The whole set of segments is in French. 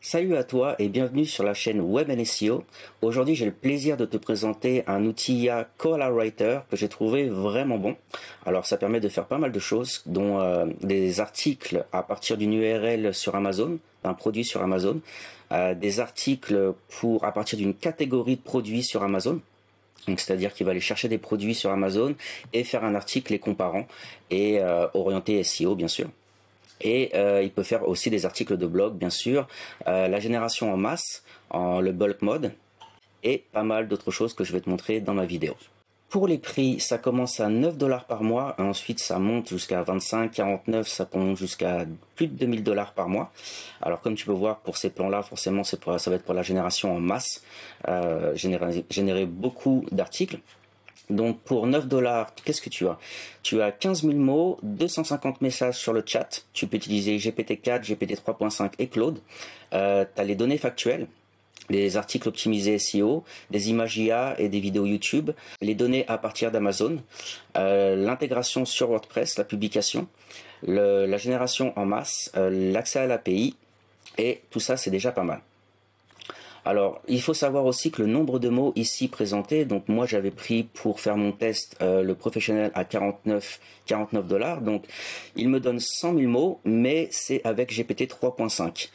Salut à toi et bienvenue sur la chaîne Web and SEO. Aujourd'hui, j'ai le plaisir de te présenter un outil IA Koala Writer que j'ai trouvé vraiment bon. Alors, ça permet de faire pas mal de choses, dont des articles à partir d'une URL sur Amazon, d'un produit sur Amazon, des articles à partir d'une catégorie de produits sur Amazon. Donc, c'est-à-dire qu'il va aller chercher des produits sur Amazon et faire un article les comparant et orienté SEO, bien sûr. Et il peut faire aussi des articles de blog, bien sûr, la génération en masse, le bulk mode, et pas mal d'autres choses que je vais te montrer dans ma vidéo. Pour les prix, ça commence à 9 dollars par mois, ensuite ça monte jusqu'à 25, 49, ça monte jusqu'à plus de 2000 dollars par mois. Alors comme tu peux voir, pour ces plans-là, forcément, ça va être pour la génération en masse, générer beaucoup d'articles. Donc pour 9 dollars, qu'est-ce que tu as? Tu as 15 000 mots, 250 messages sur le chat. Tu peux utiliser GPT-4, GPT 3.5 et Claude. Tu as les données factuelles, les articles optimisés SEO, des images IA et des vidéos YouTube, les données à partir d'Amazon, l'intégration sur WordPress, la publication, la génération en masse, l'accès à l'API, et tout ça c'est déjà pas mal. Alors, il faut savoir aussi que le nombre de mots ici présentés, donc moi j'avais pris pour faire mon test le professionnel à 49 dollars, donc il me donne 100 000 mots, mais c'est avec GPT 3.5.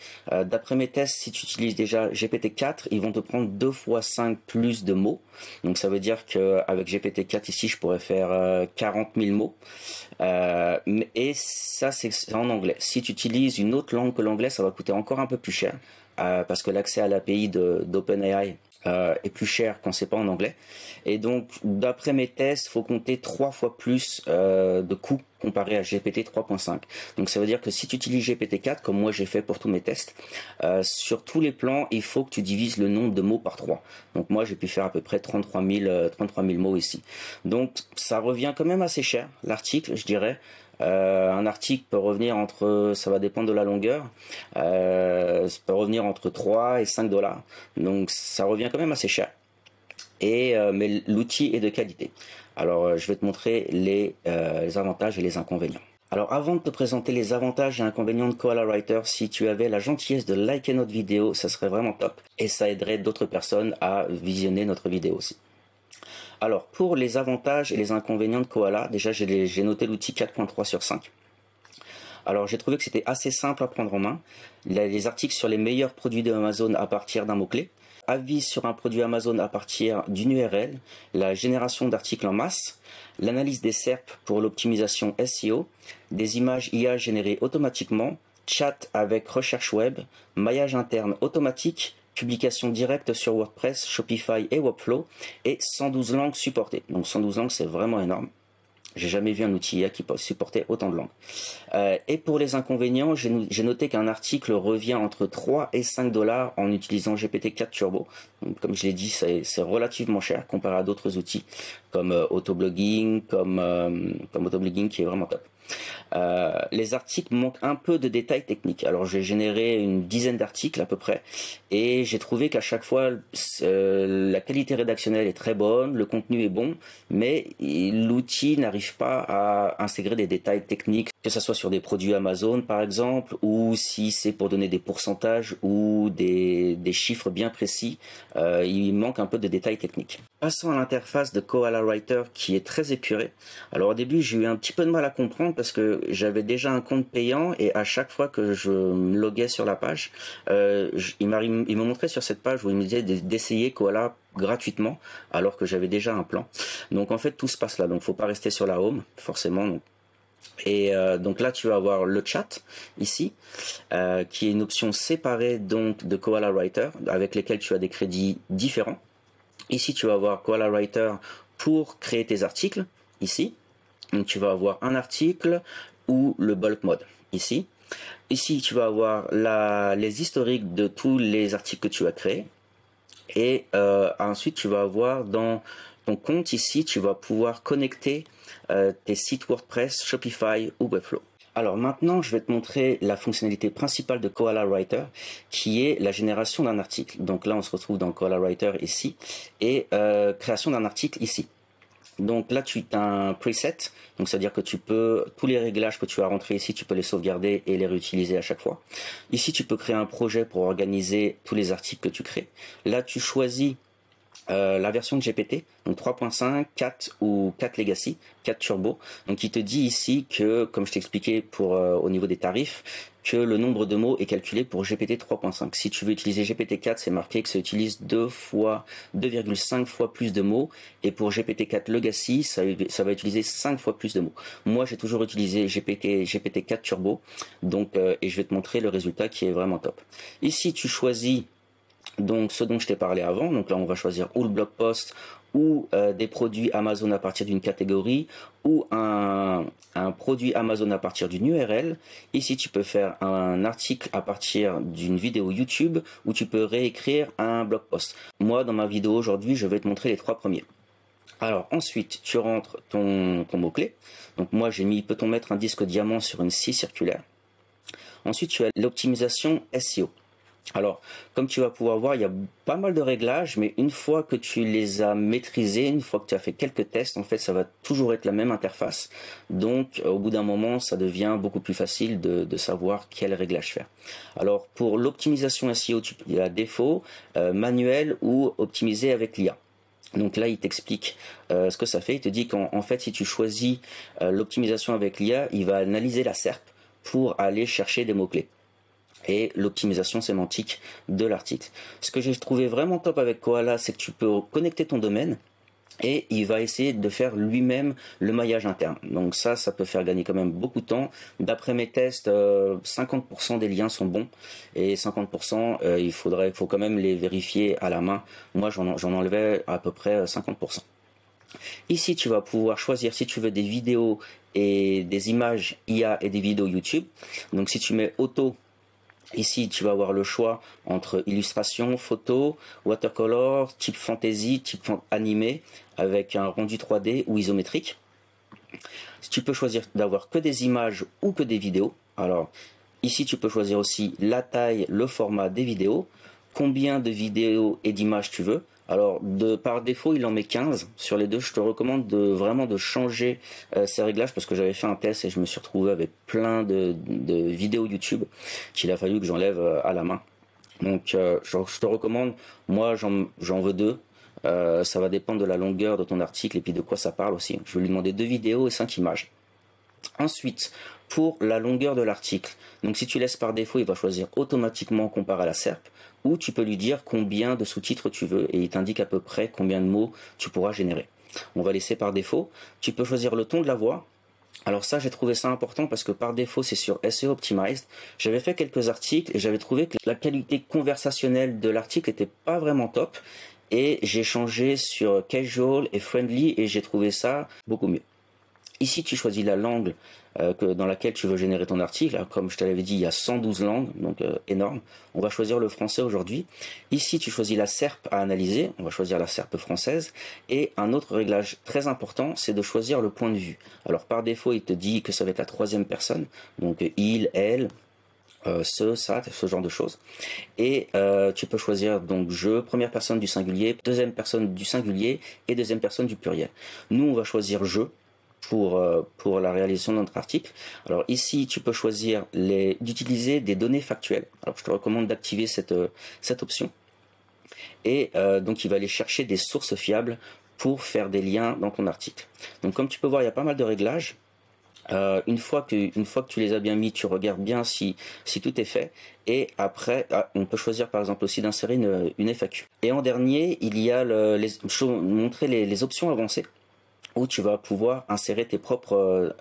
D'après mes tests, si tu utilises déjà GPT 4, ils vont te prendre 2 fois 5 plus de mots, donc ça veut dire qu'avec GPT 4 ici, je pourrais faire 40 000 mots, et ça c'est en anglais. Si tu utilises une autre langue que l'anglais, ça va coûter encore un peu plus cher. Parce que l'accès à l'API d'OpenAI est plus cher quand c'est pas en anglais. Et donc, d'après mes tests, il faut compter 3 fois plus de coûts comparé à GPT 3.5. Donc, ça veut dire que si tu utilises GPT-4, comme moi j'ai fait pour tous mes tests, sur tous les plans, il faut que tu divises le nombre de mots par 3. Donc, moi, j'ai pu faire à peu près 33 000 mots ici. Donc, ça revient quand même assez cher, l'article, je dirais. Un article peut revenir ça va dépendre de la longueur, ça peut revenir entre 3 et 5 dollars. Donc ça revient quand même assez cher. Mais l'outil est de qualité. Alors je vais te montrer les avantages et les inconvénients. Alors avant de te présenter les avantages et inconvénients de Koala Writer, si tu avais la gentillesse de liker notre vidéo, ça serait vraiment top. Et ça aiderait d'autres personnes à visionner notre vidéo aussi. Alors, pour les avantages et les inconvénients de Koala, déjà j'ai noté l'outil 4.3 sur 5. Alors, j'ai trouvé que c'était assez simple à prendre en main. Les articles sur les meilleurs produits de Amazon à partir d'un mot-clé, avis sur un produit Amazon à partir d'une URL, la génération d'articles en masse, l'analyse des SERP pour l'optimisation SEO, des images IA générées automatiquement, chat avec recherche web, maillage interne automatique, publication directe sur WordPress, Shopify et Webflow, et 112 langues supportées. Donc 112 langues, c'est vraiment énorme. J'ai jamais vu un outil IA qui peut supporter autant de langues. Et pour les inconvénients, j'ai noté qu'un article revient entre 3 et 5 dollars en utilisant GPT-4 Turbo. Donc, comme je l'ai dit, c'est relativement cher comparé à d'autres outils comme Autoblogging, comme Autoblogging qui est vraiment top. Les articles manquent un peu de détails techniques. Alors j'ai généré une dizaine d'articles à peu près et j'ai trouvé qu'à chaque fois la qualité rédactionnelle est très bonne, le contenu est bon, mais l'outil n'arrive pas à intégrer des détails techniques, que ce soit sur des produits Amazon par exemple, ou si c'est pour donner des pourcentages ou des chiffres bien précis, il manque un peu de détails techniques. Passons à l'interface de Koala Writer qui est très épurée. Alors au début j'ai eu un petit peu de mal à comprendre parce que j'avais déjà un compte payant et à chaque fois que je me loguais sur la page, il me montrait sur cette page où il me disait d'essayer Koala gratuitement alors que j'avais déjà un plan. Donc en fait tout se passe là, donc faut pas rester sur la home forcément. Donc là tu vas avoir le chat ici qui est une option séparée donc de Koala Writer avec lesquels tu as des crédits différents. Ici, tu vas avoir Koala Writer pour créer tes articles, ici. Donc, tu vas avoir un article ou le bulk mode, ici. Ici, tu vas avoir les historiques de tous les articles que tu as créés. Et ensuite, tu vas avoir dans ton compte, ici, tu vas pouvoir connecter tes sites WordPress, Shopify ou Webflow. Alors maintenant, je vais te montrer la fonctionnalité principale de Koala Writer, qui est la génération d'un article. Donc là, on se retrouve dans Koala Writer ici, et création d'un article ici. Donc là, tu as un preset, donc c'est-à-dire que tu peux, tous les réglages que tu as rentrés ici, tu peux les sauvegarder et les réutiliser à chaque fois. Ici, tu peux créer un projet pour organiser tous les articles que tu crées. Là, tu choisis la version de GPT, donc 3.5, 4 ou 4 Legacy, 4 Turbo. Donc il te dit ici que, comme je t'expliquais pour au niveau des tarifs, que le nombre de mots est calculé pour GPT 3.5. Si tu veux utiliser GPT 4, c'est marqué que ça utilise 2,5 fois plus de mots, et pour GPT 4 Legacy, ça va utiliser 5 fois plus de mots. Moi, j'ai toujours utilisé GPT 4 Turbo, donc et je vais te montrer le résultat qui est vraiment top. Ici, tu choisis donc ce dont je t'ai parlé avant, donc là on va choisir ou le blog post ou des produits Amazon à partir d'une catégorie ou un produit Amazon à partir d'une URL. Ici tu peux faire un article à partir d'une vidéo YouTube ou tu peux réécrire un blog post. Moi dans ma vidéo aujourd'hui je vais te montrer les 3 premiers. Alors ensuite tu rentres ton mot-clé. Donc moi j'ai mis peut-on mettre un disque diamant sur une scie circulaire. Ensuite tu as l'optimisation SEO. Alors, comme tu vas pouvoir voir, il y a pas mal de réglages, mais une fois que tu les as maîtrisés, une fois que tu as fait quelques tests, en fait, ça va toujours être la même interface. Donc, au bout d'un moment, ça devient beaucoup plus facile de savoir quel réglage faire. Alors, pour l'optimisation SEO, il y a défaut, manuel ou optimisé avec l'IA. Donc là, il t'explique ce que ça fait. Il te dit qu'en fait, si tu choisis l'optimisation avec l'IA, il va analyser la SERP pour aller chercher des mots-clés et l'optimisation sémantique de l'article. Ce que j'ai trouvé vraiment top avec Koala, c'est que tu peux connecter ton domaine et il va essayer de faire lui-même le maillage interne. Donc ça peut faire gagner quand même beaucoup de temps. D'après mes tests, 50% des liens sont bons et 50% il faut quand même les vérifier à la main. Moi j'en enlevais à peu près 50%. Ici tu vas pouvoir choisir si tu veux des vidéos et des images IA et des vidéos YouTube. Donc si tu mets auto, ici, tu vas avoir le choix entre illustration, photo, watercolor, type fantasy, type animé, avec un rendu 3D ou isométrique. Tu peux choisir d'avoir que des images ou que des vidéos. Alors, ici, tu peux choisir aussi la taille, le format des vidéos, combien de vidéos et d'images tu veux. Alors, par défaut, il en met 15 sur les deux. Je te recommande vraiment de changer ces réglages parce que j'avais fait un test et je me suis retrouvé avec plein de vidéos YouTube qu'il a fallu que j'enlève à la main. Donc, je te recommande, moi j'en veux 2. Ça va dépendre de la longueur de ton article et puis de quoi ça parle aussi. Je vais lui demander 2 vidéos et 5 images. Ensuite, pour la longueur de l'article, donc si tu laisses par défaut, il va choisir automatiquement comparé à la SERP, ou tu peux lui dire combien de sous-titres tu veux et il t'indique à peu près combien de mots tu pourras générer. On va laisser par défaut. Tu peux choisir le ton de la voix. Alors ça, j'ai trouvé ça important parce que par défaut, c'est sur SEO Optimized. J'avais fait quelques articles et j'avais trouvé que la qualité conversationnelle de l'article n'était pas vraiment top. Et j'ai changé sur Casual et Friendly et j'ai trouvé ça beaucoup mieux. Ici, tu choisis la langue dans laquelle tu veux générer ton article. Comme je te l'avais dit, il y a 112 langues, donc énorme. On va choisir le français aujourd'hui. Ici, tu choisis la SERP à analyser. On va choisir la SERP française. Et un autre réglage très important, c'est de choisir le point de vue. Alors, par défaut, il te dit que ça va être la 3e personne. Donc, il, elle, ça, ce genre de choses. Et tu peux choisir donc je, 1re personne du singulier, 2e personne du singulier et 2e personne du pluriel. Nous, on va choisir je pour la réalisation de notre article. Alors ici, tu peux choisir d'utiliser des données factuelles. Alors je te recommande d'activer cette option. Et donc il va aller chercher des sources fiables pour faire des liens dans ton article. Donc comme tu peux voir, il y a pas mal de réglages. Une fois que tu les as bien mis, tu regardes bien si tout est fait. Et après, on peut choisir par exemple aussi d'insérer une FAQ. Et en dernier, il y a montrer les options avancées, où tu vas pouvoir insérer tes propres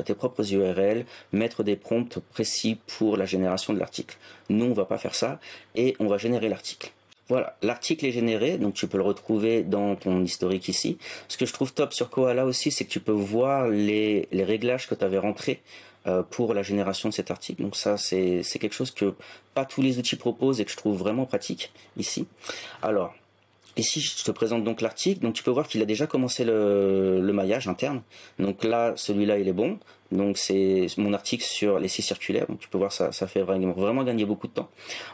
URL, mettre des prompts précis pour la génération de l'article. Nous, on va pas faire ça et on va générer l'article. Voilà, l'article est généré, donc tu peux le retrouver dans ton historique ici. Ce que je trouve top sur Koala aussi, c'est que tu peux voir les réglages que tu avais rentrés pour la génération de cet article. Donc ça, c'est quelque chose que pas tous les outils proposent et que je trouve vraiment pratique ici. Alors, ici, je te présente donc l'article. Donc, tu peux voir qu'il a déjà commencé le maillage interne. Donc là, celui-là, il est bon. Donc, c'est mon article sur les scies circulaires. Donc, tu peux voir, ça fait vraiment gagner beaucoup de temps.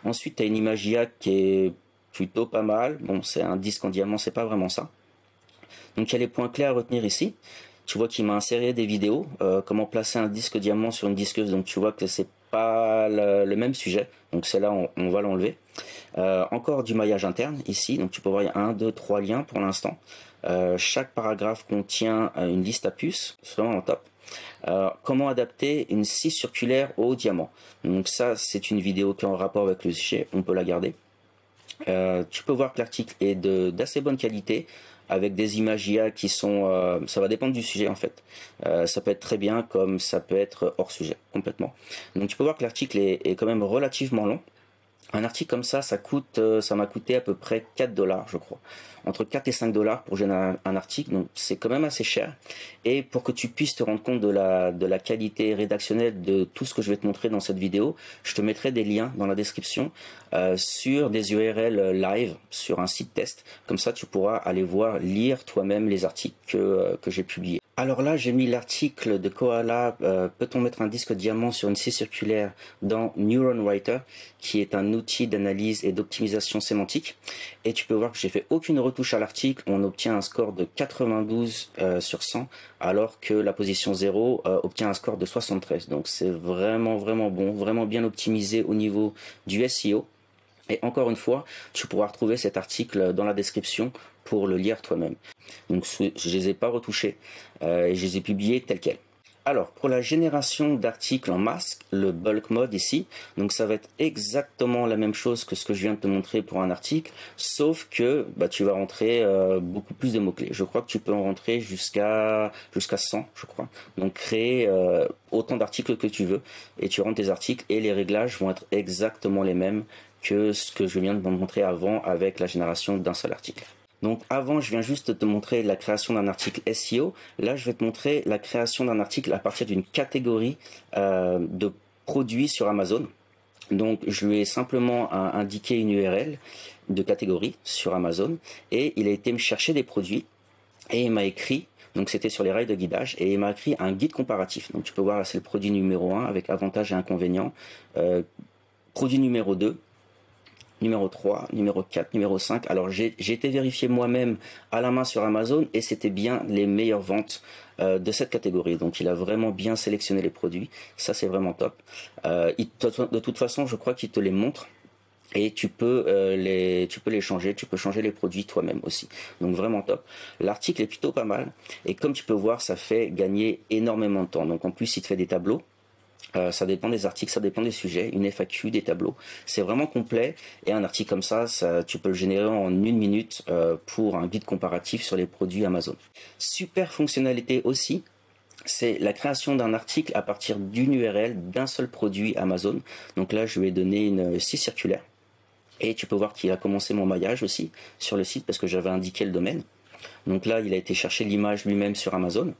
Ensuite, tu as une image IA qui est plutôt pas mal. Bon, c'est un disque en diamant, c'est pas vraiment ça. Donc il y a les points clés à retenir ici. Tu vois qu'il m'a inséré des vidéos, comment placer un disque diamant sur une disqueuse, donc tu vois que c'est pas le même sujet, donc c'est là on va l'enlever. Encore du maillage interne ici, donc tu peux voir il y a 1, 2, 3 liens pour l'instant. Chaque paragraphe contient une liste à puces, c'est vraiment top. Comment adapter une scie circulaire au diamant. Donc ça c'est une vidéo qui est en rapport avec le sujet, on peut la garder. Tu peux voir que l'article est d'assez bonne qualité, avec des images IA qui sont, ça va dépendre du sujet en fait. Ça peut être très bien comme ça peut être hors sujet complètement. Donc tu peux voir que l'article est quand même relativement long. Un article comme ça ça m'a coûté à peu près 4 dollars je crois. Entre 4 et 5 dollars pour générer un article, donc c'est quand même assez cher. Et pour que tu puisses te rendre compte de la qualité rédactionnelle de tout ce que je vais te montrer dans cette vidéo, je te mettrai des liens dans la description sur des URL live, sur un site test. Comme ça tu pourras aller voir, lire toi-même les articles que j'ai publiés. Alors là, j'ai mis l'article de Koala, peut-on mettre un disque diamant sur une scie circulaire dans Neuron Writer, qui est un outil d'analyse et d'optimisation sémantique. Et tu peux voir que j'ai fait aucune retouche à l'article, on obtient un score de 92 sur 100, alors que la position 0 obtient un score de 73. Donc c'est vraiment bon, vraiment bien optimisé au niveau du SEO. Et encore une fois, tu pourras retrouver cet article dans la description pour le lire toi-même. Donc je les ai pas retouchés et je les ai publiés tels quels. Alors pour la génération d'articles en masse, le bulk mode ici, donc ça va être exactement la même chose que ce que je viens de te montrer pour un article, sauf que tu vas rentrer beaucoup plus de mots-clés. Je crois que tu peux en rentrer jusqu'à 100, je crois. Donc créer autant d'articles que tu veux et tu rentres tes articles et les réglages vont être exactement les mêmes que ce que je viens de te montrer avant avec la génération d'un seul article. Donc avant, je viens juste de te montrer la création d'un article SEO. Là, je vais te montrer la création d'un article à partir d'une catégorie de produits sur Amazon. Donc je lui ai simplement indiqué une URL de catégorie sur Amazon et il a été me chercher des produits et il m'a écrit, donc c'était sur les rails de guidage, et il m'a écrit un guide comparatif. Donc tu peux voir là, c'est le produit numéro 1 avec avantages et inconvénients. Produit numéro 2. Numéro 3, numéro 4, numéro 5. Alors j'ai été vérifier moi-même à la main sur Amazon et c'était bien les meilleures ventes de cette catégorie. Donc il a vraiment bien sélectionné les produits. Ça c'est vraiment top. De toute façon, je crois qu'il te les montre. Et tu peux les changer, tu peux changer les produits toi-même aussi. Donc vraiment top. L'article est plutôt pas mal. Et comme tu peux voir, ça fait gagner énormément de temps. Donc en plus, il te fait des tableaux. Ça dépend des articles, ça dépend des sujets, une FAQ, des tableaux. C'est vraiment complet et un article comme ça, tu peux le générer en 1 minute pour un guide comparatif sur les produits Amazon. Super fonctionnalité aussi, c'est la création d'un article à partir d'une URL d'un seul produit Amazon. Donc là, je lui ai donné une scie circulaire et tu peux voir qu'il a commencé mon maillage aussi sur le site parce que j'avais indiqué le domaine. Donc là, il a été chercher l'image lui-même sur Amazon.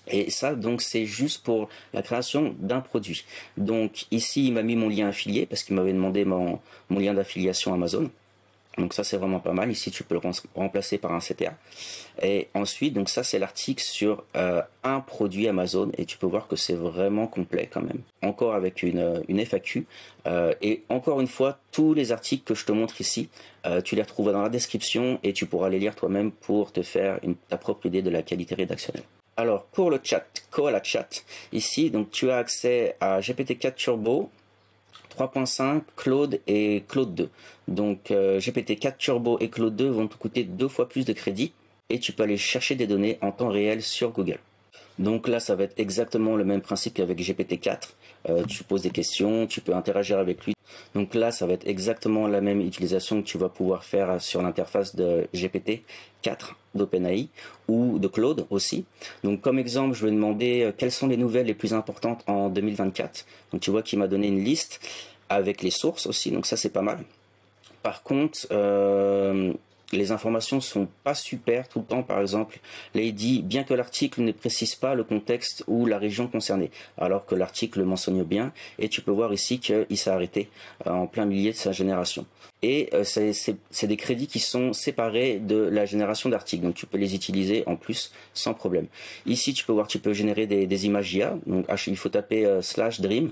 Et ça, donc, c'est juste pour la création d'un produit. Donc, ici, il m'a mis mon lien affilié parce qu'il m'avait demandé mon lien d'affiliation Amazon. Donc, ça, c'est vraiment pas mal. Ici, tu peux le remplacer par un CTA. Et ensuite, donc, ça, c'est l'article sur un produit Amazon. Et tu peux voir que c'est vraiment complet quand même. Encore avec une FAQ. Et encore une fois, tous les articles que je te montre ici, tu les retrouves dans la description et tu pourras les lire toi-même pour te faire ta propre idée de la qualité rédactionnelle. Alors pour le chat, Koala Chat, ici donc tu as accès à GPT-4 Turbo 3.5, Claude et Claude 2. Donc GPT-4 Turbo et Claude 2 vont te coûter 2 fois plus de crédit et tu peux aller chercher des données en temps réel sur Google. Donc là, ça va être exactement le même principe qu'avec GPT-4. Tu poses des questions, tu peux interagir avec lui. Donc là, ça va être exactement la même utilisation que tu vas pouvoir faire sur l'interface de GPT-4 d'OpenAI ou de Claude aussi. Donc comme exemple, je vais demander quelles sont les nouvelles les plus importantes en 2024. Donc tu vois qu'il m'a donné une liste avec les sources aussi, donc ça c'est pas mal. Par contre, les informations sont pas super tout le temps. Par exemple, là il dit bien que l'article ne précise pas le contexte ou la région concernée, alors que l'article le mentionne bien. Et tu peux voir ici qu'il s'est arrêté en plein milieu de sa génération. Et c'est des crédits qui sont séparés de la génération d'articles, donc tu peux les utiliser en plus sans problème. Ici, tu peux voir, tu peux générer des images IA. Donc il faut taper /dream.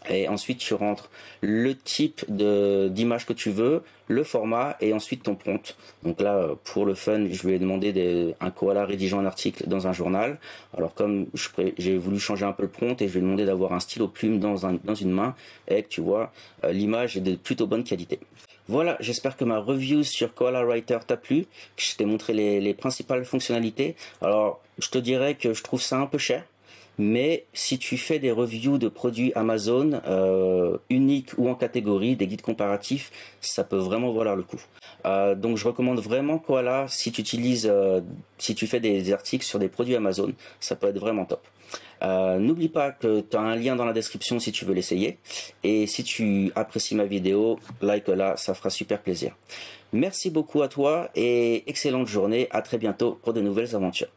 Et ensuite, tu rentres le type d'image que tu veux, le format et ensuite ton prompt. Donc là, pour le fun, je vais demander un koala rédigeant un article dans un journal. Alors comme j'ai voulu changer un peu le prompt et je vais demander d'avoir un stylo plume dans une main et que tu vois, l'image est de plutôt bonne qualité. Voilà, j'espère que ma review sur Koala Writer t'a plu, que je t'ai montré les principales fonctionnalités. Alors, je te dirais que je trouve ça un peu cher. Mais si tu fais des reviews de produits Amazon uniques ou en catégorie, des guides comparatifs, ça peut vraiment valoir le coup. Donc je recommande vraiment Koala si tu fais des articles sur des produits Amazon, ça peut être vraiment top. N'oublie pas que tu as un lien dans la description si tu veux l'essayer. Et si tu apprécies ma vidéo, like-la, ça fera super plaisir. Merci beaucoup à toi et excellente journée. À très bientôt pour de nouvelles aventures.